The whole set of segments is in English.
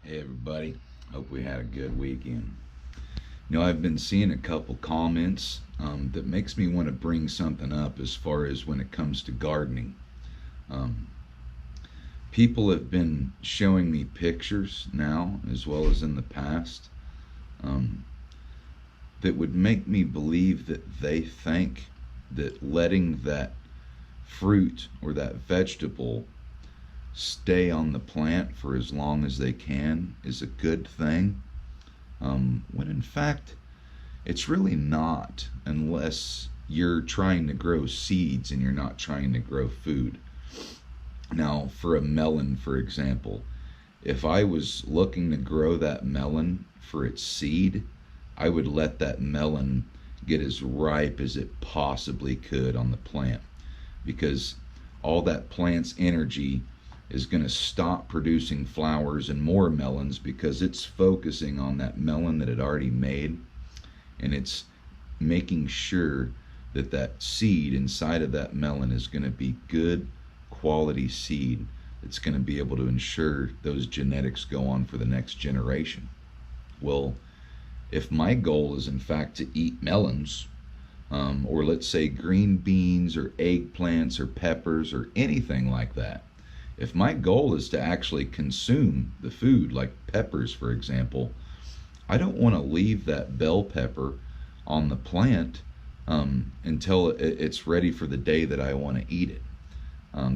Hey everybody, hope we had a good weekend. I've been seeing a couple comments that makes me want to bring something up as far as when it comes to gardening. Um, People have been showing me pictures now, as well as in the past, um, that would make me believe that they think that letting that fruit or that vegetable stay on the plant for as long as they can is a good thing, when in fact it's really not, unless you're trying to grow seeds and you're not trying to grow food. Now, for a melon, for example, if I was looking to grow that melon for its seed, I would let that melon get as ripe as it possibly could on the plant, because all that plant's energy is going to stop producing flowers and more melons because it's focusing on that melon that it already made, and it's making sure that that seed inside of that melon is going to be good quality seed that's going to be able to ensure those genetics go on for the next generation. Well, if my goal is in fact to eat melons, or let's say green beans or eggplants or peppers or anything like that, if my goal is to actually consume the food, like peppers, for example, I don't want to leave that bell pepper on the plant until it's ready for the day that I want to eat it.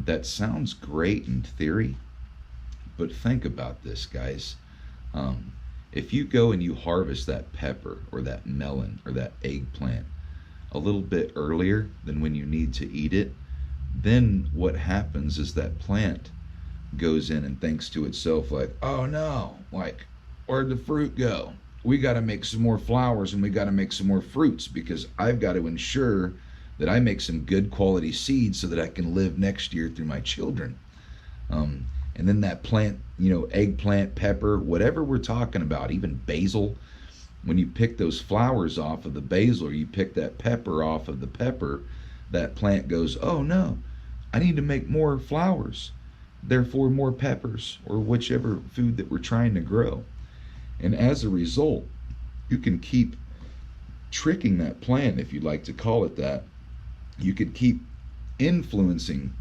That sounds great in theory, but think about this, guys. If you go and you harvest that pepper or that melon or that eggplant a little bit earlier than when you need to eat it, then what happens is that plant goes in and thinks to itself like, oh no, like, where'd the fruit go? We got to make some more flowers and we got to make some more fruits, because I've got to ensure that I make some good quality seeds so that I can live next year through my children. And then that plant, eggplant, pepper, whatever we're talking about, even basil, when you pick those flowers off of the basil or you pick that pepper off of the pepper, that plant goes, oh no, I need to make more flowers, therefore more peppers, or whichever food that we're trying to grow. And as a result, you can keep tricking that plant, if you'd like to call it that. You could keep influencing,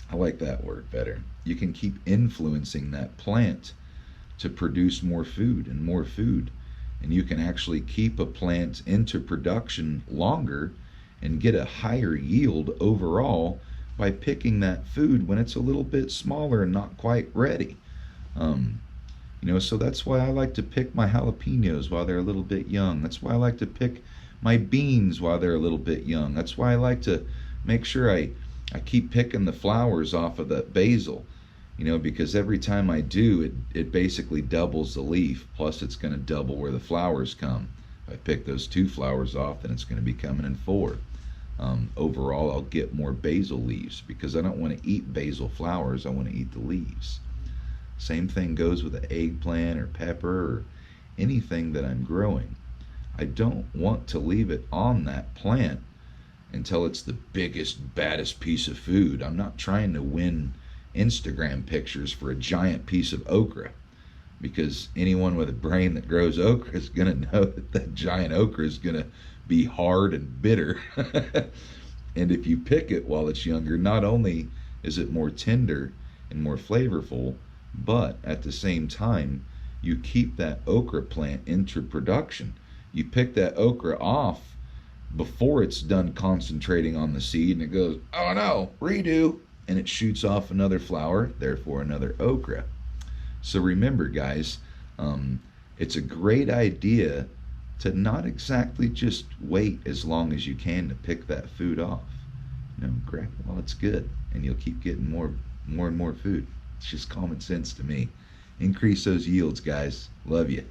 I like that word better, you can keep influencing that plant to produce more food and more food. And you can actually keep a plant into production longer and get a higher yield overall by picking that food when it's a little bit smaller and not quite ready. So that's why I like to pick my jalapenos while they're a little bit young. That's why I like to pick my beans while they're a little bit young. That's why I like to make sure I keep picking the flowers off of the basil, because every time I do, it basically doubles the leaf, plus it's going to double where the flowers come. If I pick those 2 flowers off, then it's going to be coming in 4. Overall, I'll get more basil leaves, because I don't want to eat basil flowers, I want to eat the leaves. Same thing goes with an eggplant or pepper or anything that I'm growing. I don't want to leave it on that plant until it's the biggest, baddest piece of food. I'm not trying to win Instagram pictures for a giant piece of okra, because anyone with a brain that grows okra is going to know that that giant okra is going to be hard and bitter. And if you pick it while it's younger, not only is it more tender and more flavorful, but at the same time, you keep that okra plant into production. You pick that okra off before it's done concentrating on the seed, and it goes, oh no, redo, and it shoots off another flower, therefore another okra. So remember, guys, it's a great idea to not exactly just wait as long as you can to pick that food off. Grab it while it's good, and you'll keep getting more and more food. It's just common sense to me. Increase those yields, guys. Love you.